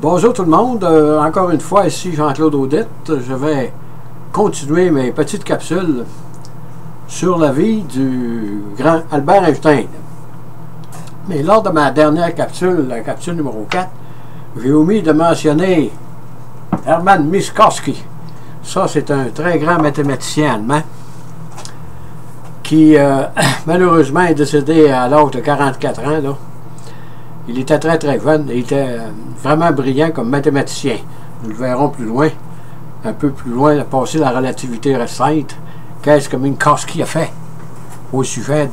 Bonjour tout le monde, encore une fois ici Jean-Claude Audette. Je vais continuer mes petites capsules sur la vie du grand Albert Einstein. Mais lors de ma dernière capsule, la capsule numéro 4, j'ai omis de mentionner Hermann Minkowski. Ça, c'est un très grand mathématicien allemand qui malheureusement est décédé à l'âge de 44 ans. Là. Il était très très jeune, il était vraiment brillant comme mathématicien. Nous le verrons plus loin, un peu plus loin, passer la relativité restreinte. Qu'est-ce que Minkowski a fait au sujet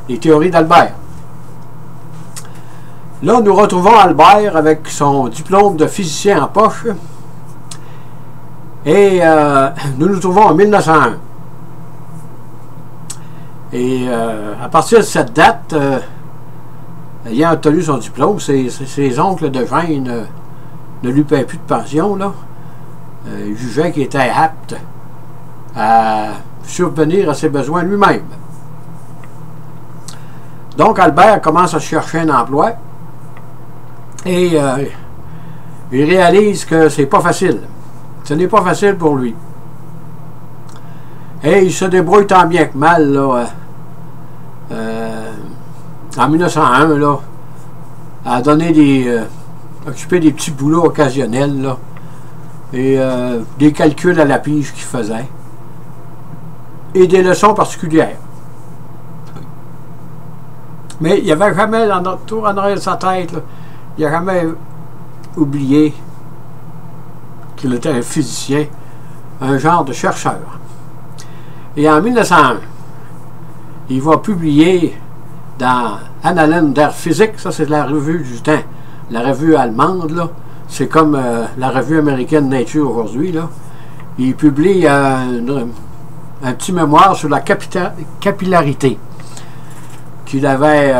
des théories d'Albert? Là, nous retrouvons Albert avec son diplôme de physicien en poche. Et nous nous trouvons en 1901. Et à partir de cette date, ayant obtenu son diplôme, ses oncles de gêne ne lui paient plus de pension. Là. Il jugeait qu'il était apte à subvenir à ses besoins lui-même. Donc Albert commence à chercher un emploi et il réalise que c'est pas facile. Ce n'est pas facile pour lui. Et il se débrouille tant bien que mal là, en 1901 là, à donner occuper des petits boulots occasionnels là, et des calculs à la pige qu'il faisait et des leçons particulières. Mais il n'y avait jamais dans notre tour en arrière de sa tête, là, il n'a jamais oublié qu'il était un physicien, un genre de chercheur. Et en 1901, il va publier dans Annalen der Physik, ça c'est la revue du temps, la revue allemande, là, c'est comme la revue américaine Nature aujourd'hui, là. Il publie un petit mémoire sur la capillarité qu'il avait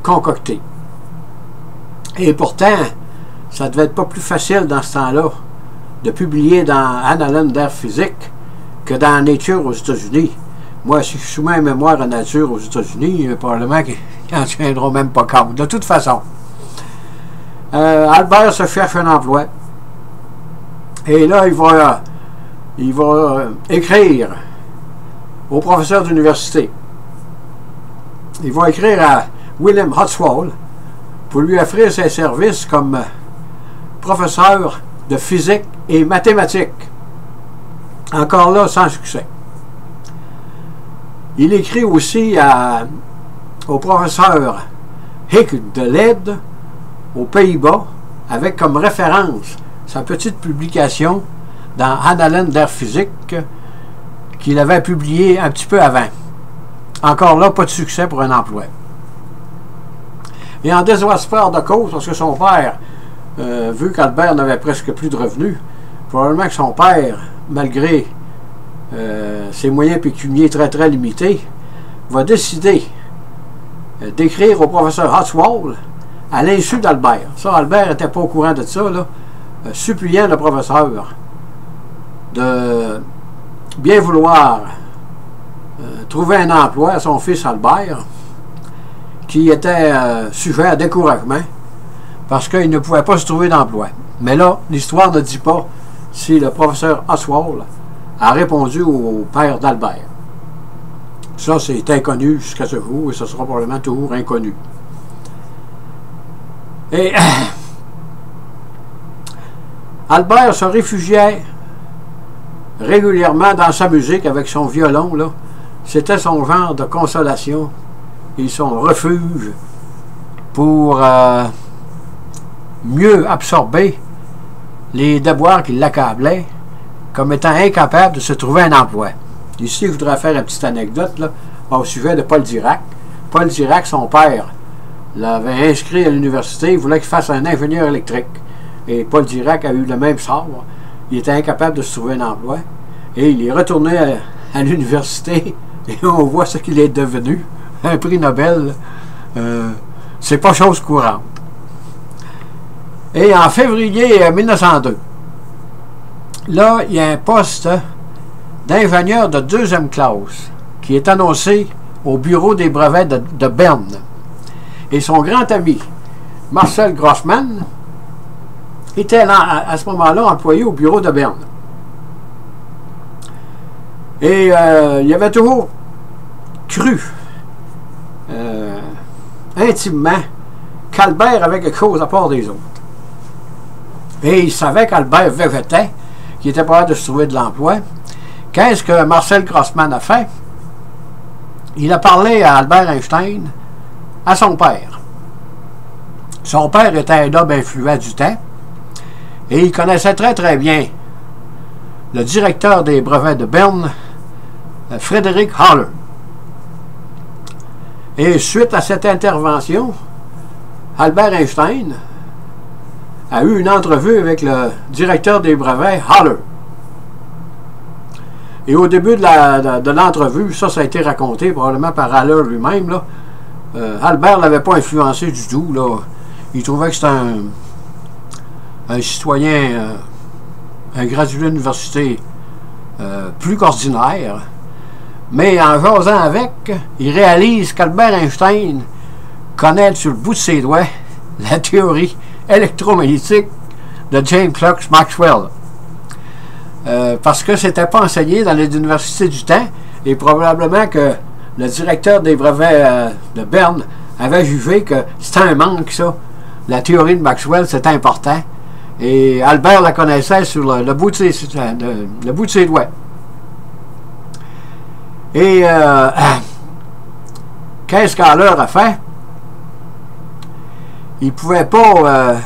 concocté. Et pourtant, ça devait être pas plus facile dans ce temps-là de publier dans Annalen der Physik que dans Nature aux États-Unis. Moi, si je soumets un mémoire à Nature aux États-Unis, probablement qu'ils n'en tiendront même pas compte. De toute façon, Albert se cherche un emploi. Et là, il va écrire au professeur d'université. Il va écrire à Wilhelm Ostwald pour lui offrir ses services comme professeur de physique et mathématiques. Encore là, sans succès. Il écrit aussi au professeur Hick de Leyde, aux Pays-Bas, avec comme référence sa petite publication dans Annalen der Physik qu'il avait publiée un petit peu avant. Encore là, pas de succès pour un emploi. Et en désespoir de cause, parce que son père, vu qu'Albert n'avait presque plus de revenus, probablement que son père, malgré ses moyens pécuniaires très très limités, va décider d'écrire au professeur Ostwald à l'insu d'Albert. Ça, Albert n'était pas au courant de ça, là, suppliant le professeur de bien vouloir trouver un emploi à son fils Albert, qui était sujet à découragement parce qu'il ne pouvait pas se trouver d'emploi. Mais là, l'histoire ne dit pas si le professeur Ostwald a répondu au père d'Albert. Ça, c'est inconnu jusqu'à ce jour et ce sera probablement toujours inconnu. Et Albert se réfugiait régulièrement dans sa musique avec son violon, là. C'était son genre de consolation et son refuge pour mieux absorber les déboires qui l'accablaient, comme étant incapable de se trouver un emploi. Ici, je voudrais faire une petite anecdote là, au sujet de Paul Dirac. Paul Dirac, son père, l'avait inscrit à l'université, il voulait qu'il fasse un ingénieur électrique. Et Paul Dirac a eu le même sort. Il était incapable de se trouver un emploi. Et il est retourné à l'université et on voit ce qu'il est devenu. Un prix Nobel, c'est pas chose courante. Et en février 1902, là, il y a un poste d'ingénieur de 2e classe qui est annoncé au bureau des brevets de Berne. Et son grand ami, Marcel Grossman, était là, à ce moment-là employé au bureau de Berne. Et il avait toujours cru intimement qu'Albert avait quelque chose à part des autres. Et il savait qu'Albert végétait, qu'il était pas capable de se trouver de l'emploi. Qu'est-ce que Marcel Grossman a fait? Il a parlé à Albert Einstein, à son père. Son père était un homme influent du temps et il connaissait très très bien le directeur des brevets de Berne, Frédéric Haller. Et suite à cette intervention, Albert Einstein a eu une entrevue avec le directeur des brevets, Haller. Et au début de l'entrevue, ça a été raconté probablement par Haller lui-même, là, Albert ne l'avait pas influencé du tout. Là. Il trouvait que c'était un citoyen, un gradué de l'université plus qu'ordinaire. Mais en jasant avec, il réalise qu'Albert Einstein connaît sur le bout de ses doigts la théorie électromagnétique de James Clerk Maxwell. Parce que c'était pas enseigné dans les universités du temps et probablement que le directeur des brevets de Berne avait jugé que c'était un manque, ça. La théorie de Maxwell, c'était important. Et Albert la connaissait sur le bout de ses doigts. Et qu'est-ce qu'Haller a fait? Il pouvait pas,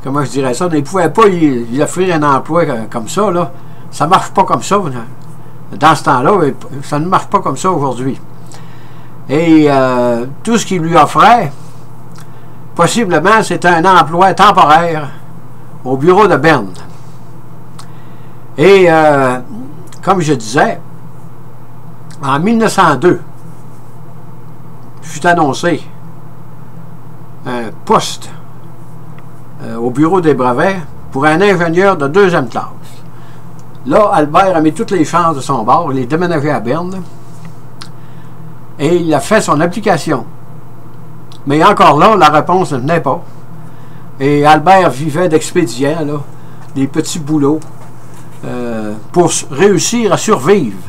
comment je dirais ça, il ne pouvait pas lui offrir un emploi comme ça, là. Ça ne marche pas comme ça. Dans ce temps-là, ça ne marche pas comme ça aujourd'hui. Et tout ce qu'il lui offrait, possiblement, c'était un emploi temporaire au bureau de Berne. Et comme je disais, en 1902, fut annoncé un poste au bureau des brevets pour un ingénieur de 2e classe. Là, Albert a mis toutes les chances de son bord. Il est déménagé à Berne et il a fait son application. Mais encore là, la réponse ne venait pas. Et Albert vivait d'expédients, là, des petits boulots, pour réussir à survivre.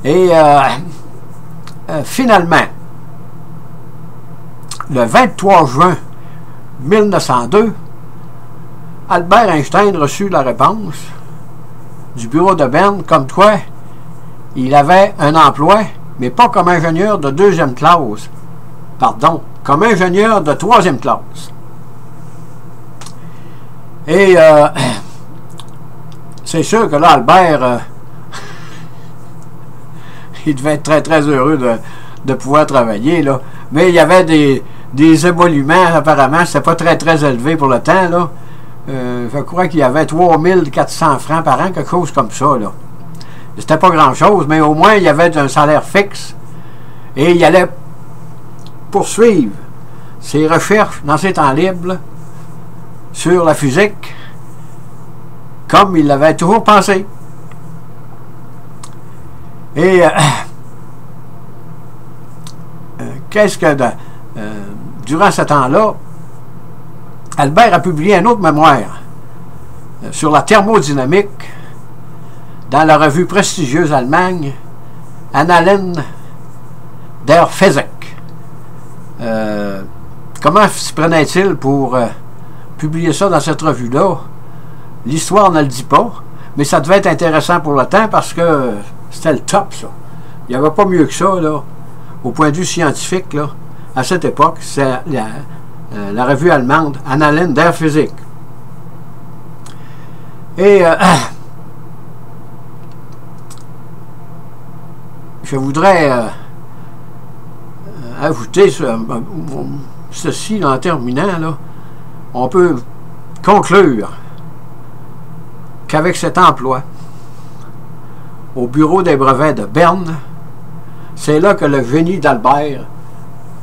Et finalement, le 23 juin 1902, Albert Einstein reçut la réponse du bureau de Berne comme quoi il avait un emploi, mais pas comme ingénieur de 2e classe. Pardon, comme ingénieur de 3e classe. Et c'est sûr que là, Albert, il devait être très très heureux de pouvoir travailler, là. Mais il y avait des émoluments, apparemment, c'était pas très très élevé pour le temps, là. Je crois qu'il y avait 3400 francs par an, quelque chose comme ça, là. C'était pas grand-chose, mais au moins, il y avait un salaire fixe. Et il allait poursuivre ses recherches dans ses temps libres là, sur la physique, comme il l'avait toujours pensé. Et qu'est-ce que durant ce temps-là, Albert a publié un autre mémoire sur la thermodynamique dans la revue prestigieuse Allemagne Annalen der Physik. Comment s'y prenait-il pour publier ça dans cette revue-là? L'histoire ne le dit pas, mais ça devait être intéressant pour le temps parce que c'était le top, ça. Il n'y avait pas mieux que ça, là, au point de vue scientifique, là, à cette époque. C'est la revue allemande Annalen der Physik. Et je voudrais ajouter ceci là, en terminant. Là, on peut conclure qu'avec cet emploi au bureau des brevets de Berne, c'est là que le génie d'Albert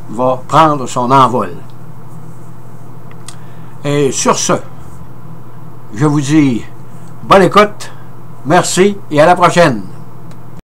va prendre son envol. Et sur ce, je vous dis bonne écoute, merci et à la prochaine.